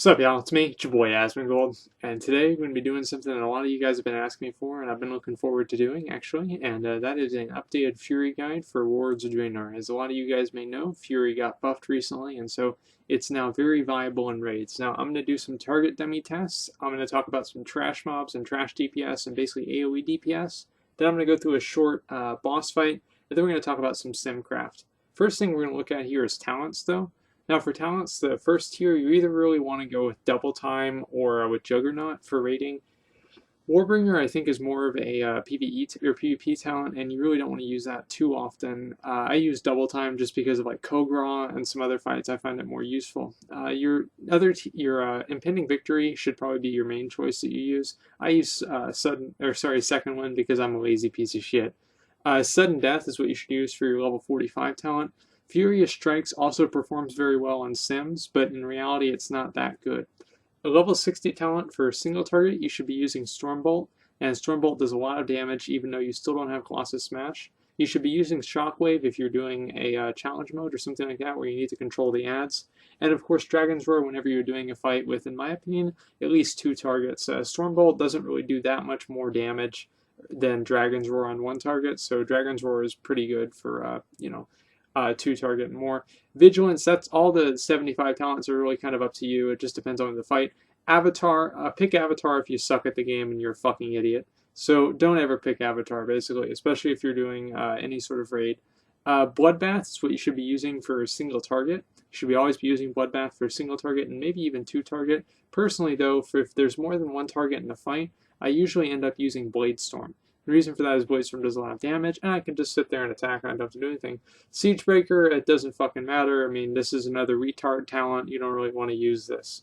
What's up, y'all? It's me, it's your boy Asmongold, and today we're going to be doing something that a lot of you guys have been asking me for, and I've been looking forward to doing, actually, and that is an updated Fury guide for Warlords of Draenor. As a lot of you guys may know, Fury got buffed recently, and so it's now very viable in raids. Now, I'm going to do some target dummy tests, I'm going to talk about some trash mobs and trash DPS, and basically AOE DPS. Then I'm going to go through a short boss fight, and then we're going to talk about some Simcraft. First thing we're going to look at here is talents, though. Now for talents, the first tier, you either really want to go with Double Time or with Juggernaut for raiding. Warbringer, I think, is more of a PvE or PvP talent, and you really don't want to use that too often. I use Double Time just because of like Kogra and some other fights. I find it more useful. Your Impending Victory should probably be your main choice that you use. I use Second Wind because I'm a lazy piece of shit. Sudden Death is what you should use for your level 45 talent. Furious Strikes also performs very well on Sims, but in reality it's not that good. A level 60 talent for a single target, you should be using Stormbolt, and Stormbolt does a lot of damage even though you still don't have Colossus Smash. You should be using Shockwave if you're doing a challenge mode or something like that where you need to control the ads. And of course Dragon's Roar whenever you're doing a fight with, in my opinion, at least 2 targets. Stormbolt doesn't really do that much more damage than Dragon's Roar on 1 target, so Dragon's Roar is pretty good for, 2 target and more. Vigilance, that's all the 75 talents are really kind of up to you. It just depends on the fight. Avatar, pick Avatar if you suck at the game and you're a fucking idiot. So don't ever pick Avatar, basically, especially if you're doing any sort of raid. Bloodbath is what you should be using for a single target. You should always be using Bloodbath for a single target and maybe even 2 target. Personally, though, if there's more than 1 target in a fight, I usually end up using Bladestorm. The reason for that is Bladestorm does a lot of damage, and I can just sit there and attack, and I don't have to do anything. Siegebreaker, it doesn't fucking matter. I mean, this is another retard talent. You don't really want to use this.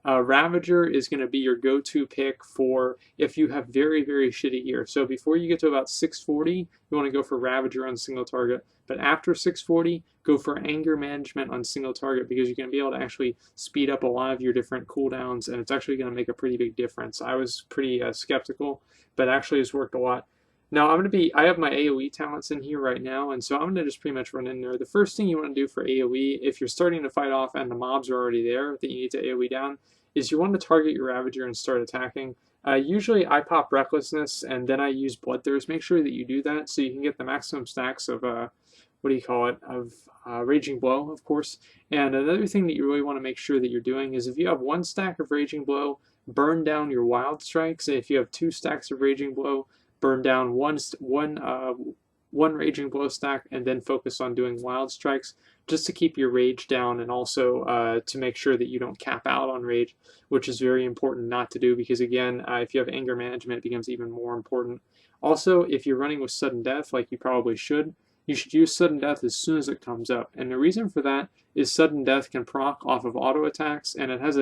Ravager is going to be your go-to pick for if you have very, very shitty gear. So before you get to about 640, you want to go for Ravager on single target. But after 640, go for Anger Management on single target because you're going to be able to actually speed up a lot of your different cooldowns, and it's actually going to make a pretty big difference. I was pretty skeptical, but actually it's worked a lot. Now I have my AOE talents in here right now, and so I'm going to just pretty much run in there. The first thing you want to do for AOE, if you're starting to fight off and the mobs are already there that you need to AOE down, is you want to target your Ravager and start attacking. Usually I pop Recklessness and then I use Bloodthirst. Make sure that you do that so you can get the maximum stacks of, Raging Blow, of course. And another thing that you really want to make sure that you're doing is if you have 1 stack of Raging Blow, burn down your Wild Strikes. And if you have 2 stacks of Raging Blow, burn down one Raging Blow stack and then focus on doing Wild Strikes just to keep your rage down and also to make sure that you don't cap out on rage, which is very important not to do because, again, if you have anger management, it becomes even more important. Also, if you're running with Sudden Death, like you probably should, you should use Sudden Death as soon as it comes up. And the reason for that is Sudden Death can proc off of auto attacks, and it has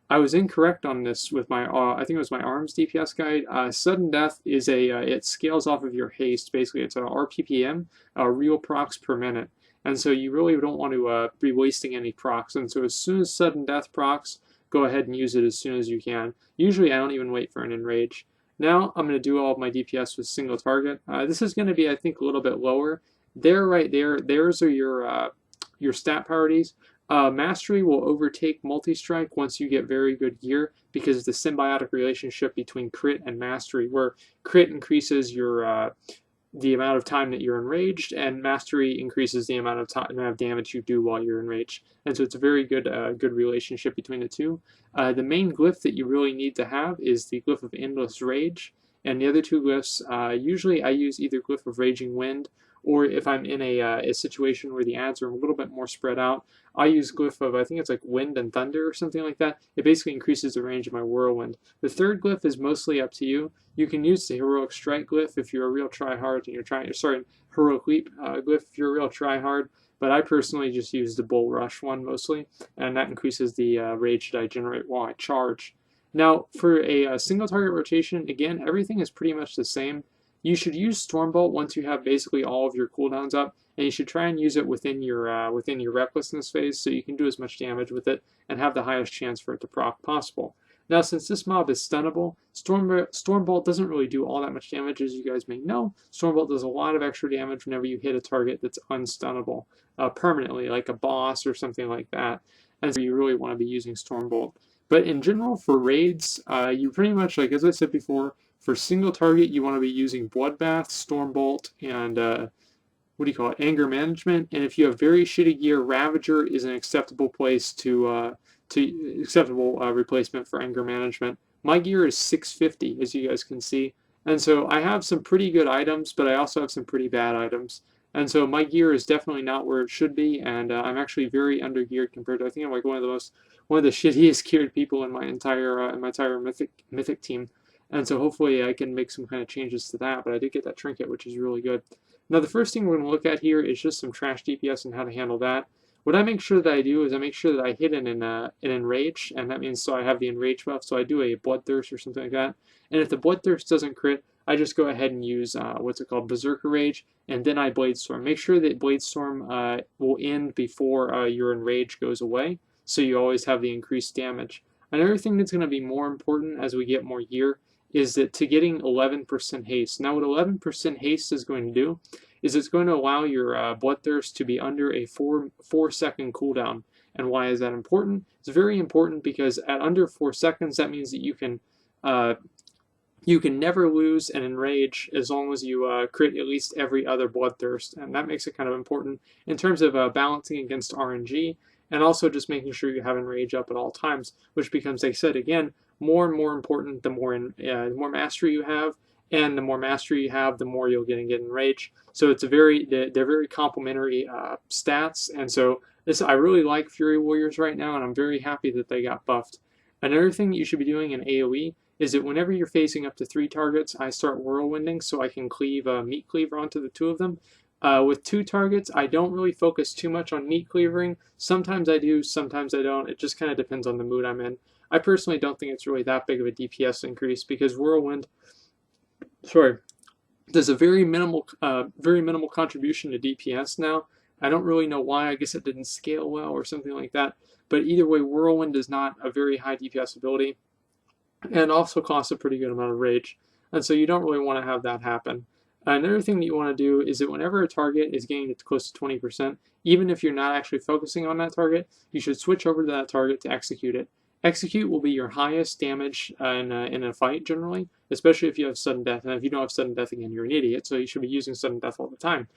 I was incorrect on this with my, I think it was my ARMS DPS guide. Sudden Death is it scales off of your haste. Basically, it's a RPPM, real procs per minute. And so you really don't want to be wasting any procs. And so as soon as Sudden Death procs, go ahead and use it as soon as you can. Usually I don't even wait for an enrage. Now I'm going to do all of my DPS with single target. This is going to be, I think, a little bit lower. Right there, those are your stat priorities. Mastery will overtake multi-strike once you get very good gear because of the symbiotic relationship between crit and mastery, where crit increases your the amount of time that you're enraged, and mastery increases the amount of damage you do while you're enraged. And so it's a very good good relationship between the two. The main glyph that you really need to have is the Glyph of Endless Rage, and the other 2 glyphs, usually I use either Glyph of Raging Wind, or if I'm in a situation where the ads are a little bit more spread out, I use Glyph of, I think it's like Wind and Thunder or something like that. It basically increases the range of my Whirlwind. The 3rd glyph is mostly up to you. You can use the Heroic Strike glyph if you're a real tryhard and Heroic Leap glyph if you're a real tryhard, but I personally just use the Bull Rush one mostly, and that increases the rage that I generate while I charge. Now, for a single target rotation, again, everything is pretty much the same. You should use Stormbolt once you have basically all of your cooldowns up, and you should try and use it within your Recklessness phase so you can do as much damage with it and have the highest chance for it to proc possible. Now, since this mob is stunnable, Stormbolt doesn't really do all that much damage, as you guys may know. Stormbolt does a lot of extra damage whenever you hit a target that's unstunnable permanently, like a boss or something like that. And so you really want to be using Stormbolt. But in general, for raids, you pretty much, like as I said before, for single target, you want to be using Bloodbath, Stormbolt, and Anger Management. And if you have very shitty gear, Ravager is an acceptable place to acceptable replacement for Anger Management. My gear is 650, as you guys can see, and so I have some pretty good items, but I also have some pretty bad items. And so my gear is definitely not where it should be, and I'm actually very undergeared compared to. I think I'm like one of the shittiest geared people in my entire mythic team. And so hopefully I can make some kind of changes to that. But I did get that trinket, which is really good. Now the first thing we're going to look at here is just some trash DPS and how to handle that. What I make sure that I do is I make sure that I hit an Enrage, and that means so I have the Enrage buff, so I do a Bloodthirst or something like that. And if the Bloodthirst doesn't crit, I just go ahead and use, Berserker Rage, and then I Bladestorm. Make sure that Bladestorm will end before your Enrage goes away, so you always have the increased damage. Another thing that's going to be more important as we get more gear is that to getting 11% haste. Now what 11% haste is going to do is it's going to allow your Bloodthirst to be under a 4 second cooldown. And why is that important? It's very important because at under 4 seconds, that means that you can never lose an Enrage as long as you crit at least every other Bloodthirst. And that makes it kind of important in terms of balancing against RNG, and also just making sure you have Enrage up at all times, which becomes, like I said again, more and more important the more mastery you have, and the more mastery you have, the more you'll get Enrage. So it's they're very complementary stats, and so I really like Fury Warriors right now, and I'm very happy that they got buffed. Another thing that you should be doing in AOE is that whenever you're facing up to 3 targets, I start whirlwinding so I can cleave meat cleaver onto the 2 of them. With 2 targets, I don't really focus too much on meat cleavering. Sometimes I do, sometimes I don't. It just kind of depends on the mood I'm in. I personally don't think it's really that big of a DPS increase because Whirlwind, does a very minimal contribution to DPS now. I don't really know why. I guess it didn't scale well or something like that. But either way, Whirlwind is not a very high DPS ability, and also costs a pretty good amount of rage. And so you don't really want to have that happen. Another thing that you want to do is that whenever a target is getting close to 20%, even if you're not actually focusing on that target, you should switch over to that target to execute it. Execute will be your highest damage in a fight generally, especially if you have sudden death. And if you don't have sudden death, again, you're an idiot, so you should be using sudden death all the time.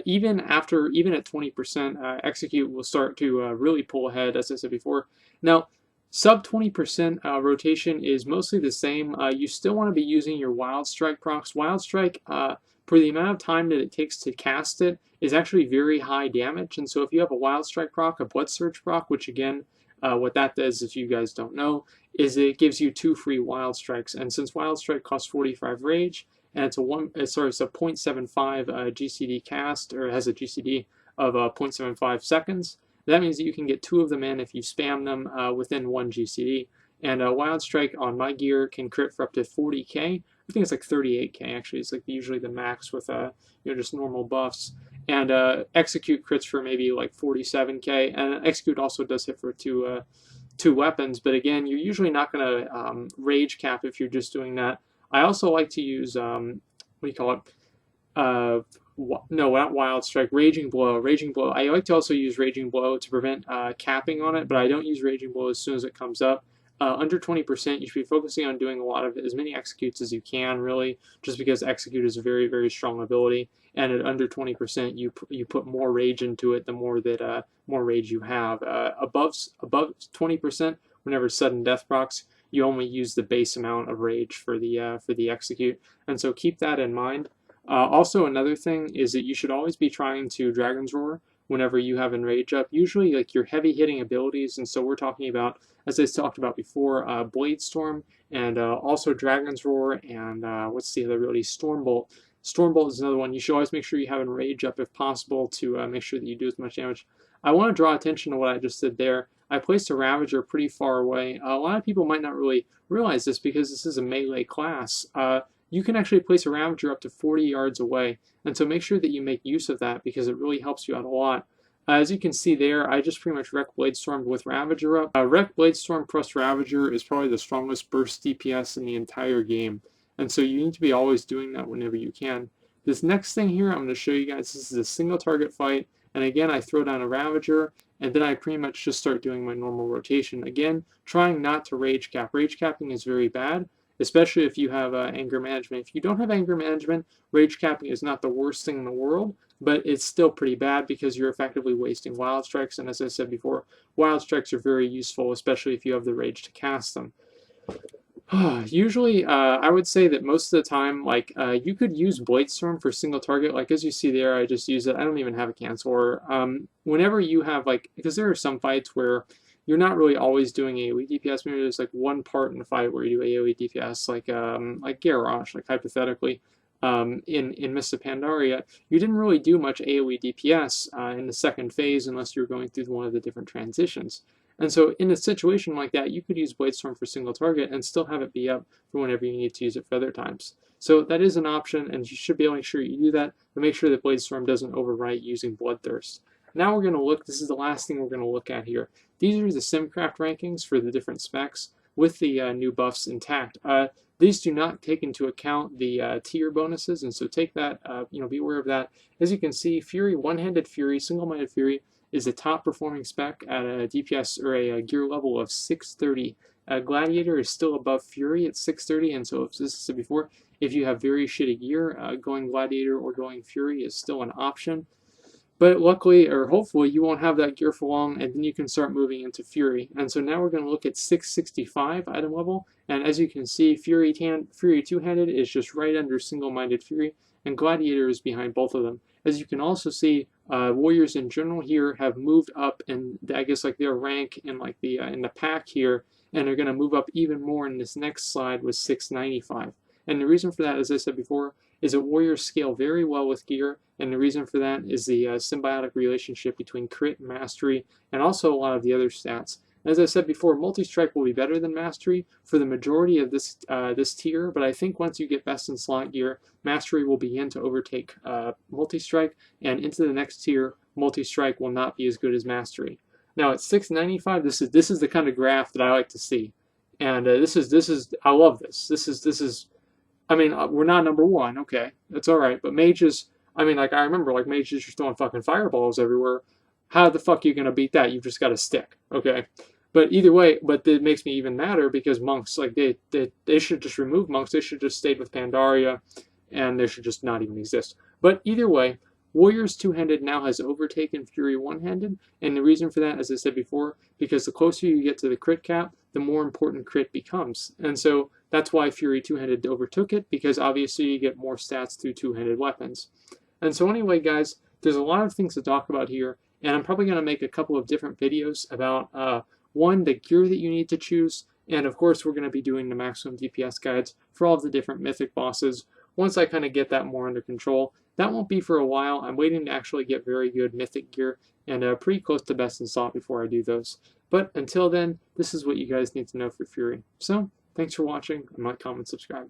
Even at 20%, execute will start to really pull ahead, as I said before. Now, sub 20% rotation is mostly the same. You still want to be using your Wild Strike procs. Wild Strike, for the amount of time that it takes to cast it, is actually very high damage. And so if you have a Wild Strike proc, a Blood Surge proc, which again, what that does, if you guys don't know, is it gives you 2 free Wild Strikes. And since Wild Strike costs 45 rage, and it's a 0.75 GCD cast, or it has a GCD of 0.75 seconds, that means that you can get 2 of them in if you spam them within 1 GCD. And Wild Strike on my gear can crit for up to 40k. I think it's like 38k actually. It's like usually the max with just normal buffs. And Execute crits for maybe like 47k. And Execute also does hit for two weapons. But again, you're usually not going to rage cap if you're just doing that. I also like to use no, not Wild Strike, Raging Blow. Raging Blow. I like to also use Raging Blow to prevent capping on it, but I don't use Raging Blow as soon as it comes up. Under 20%, you should be focusing on doing a lot of as many executes as you can, really, just because execute is a very, very strong ability. And at under 20%, you put more rage into it, the more that more rage you have. Above 20%, whenever sudden death procs, you only use the base amount of rage for the execute, and so keep that in mind. Also, another thing is that you should always be trying to Dragon's Roar whenever you have Enrage up. Usually, like your heavy hitting abilities, and so we're talking about, as I talked about before, Bladestorm, and also Dragon's Roar, and what's the other ability? Stormbolt. Stormbolt is another one. You should always make sure you have Enrage up if possible to make sure that you do as much damage. I want to draw attention to what I just did there. I placed a Ravager pretty far away. A lot of people might not really realize this because this is a melee class. You can actually place a Ravager up to 40 yards away, and so make sure that you make use of that because it really helps you out a lot. As you can see there, I just pretty much Wreck Bladestormed with Ravager up. Wreck Bladestorm plus Ravager is probably the strongest burst DPS in the entire game. And so you need to be always doing that whenever you can. This next thing here, I'm going to show you guys, this is a single target fight. And again, I throw down a Ravager, and then I pretty much just start doing my normal rotation. Again, trying not to rage cap. Rage capping is very bad, especially if you have anger management. If you don't have anger management, rage capping is not the worst thing in the world, but it's still pretty bad because you're effectively wasting wild strikes. And as I said before, wild strikes are very useful, especially if you have the rage to cast them. Usually, I would say that most of the time, like, you could use Bladestorm for single target. Like, as you see there, I just use it. I don't even have a cancel. Whenever you have, like, because there are some fights where you're not really always doing AOE DPS. Maybe there's, like, one part in the fight where you do AOE DPS, like Garrosh, like, hypothetically. In Mists of Pandaria, you didn't really do much AOE DPS in the second phase unless you were going through one of the different transitions. And so in a situation like that, you could use Bladestorm for single target and still have it be up for whenever you need to use it for other times. So that is an option, and you should be able to make sure you do that, but make sure that Bladestorm doesn't overwrite using Bloodthirst. Now we're going to look, this is the last thing we're going to look at here. These are the Simcraft rankings for the different specs with the new buffs intact. These do not take into account the tier bonuses, and so take that, be aware of that. As you can see, Fury, one-handed Fury, single-minded Fury, is the top performing spec at a DPS or a gear level of 630. Gladiator is still above Fury at 630, and so as I said before, if you have very shitty gear, going Gladiator or going Fury is still an option. But luckily, or hopefully, you won't have that gear for long, and then you can start moving into Fury. And so now we're going to look at 665 item level, and as you can see, Fury two-handed is just right under single-minded Fury, and Gladiator is behind both of them. As you can also see, warriors in general here have moved up, and I guess like their rank in like the in the pack here, and they're going to move up even more in this next slide with 695. And the reason for that, as I said before, is that warriors scale very well with gear, and the reason for that is the symbiotic relationship between crit, mastery, and also a lot of the other stats. As I said before, multi-strike will be better than mastery for the majority of this this tier, but I think once you get best in slot gear, mastery will begin to overtake multi-strike, and into the next tier, multi-strike will not be as good as mastery. Now at 695, this is the kind of graph that I like to see, and this is I love this. This is I mean, we're not number one, okay, that's all right, but mages, I mean, like I remember, like mages just throwing fucking fireballs everywhere. How the fuck are you gonna beat that? You've just got a stick, okay? But either way, but it makes me even madder because monks, like they should just remove monks. They should just stay with Pandaria, and they should just not even exist. But either way, Warriors two-handed now has overtaken Fury one-handed, and the reason for that, as I said before, because the closer you get to the crit cap, the more important crit becomes. And so that's why Fury two-handed overtook it, because obviously you get more stats through two-handed weapons. And so anyway, guys, there's a lot of things to talk about here, and I'm probably going to make a couple of different videos about, one, the gear that you need to choose, and of course we're going to be doing the maximum DPS guides for all of the different mythic bosses. Once I kind of get that more under control, that won't be for a while. I'm waiting to actually get very good mythic gear and pretty close to best in slot before I do those. But until then, this is what you guys need to know for Fury. So, thanks for watching, and like, comment, subscribe.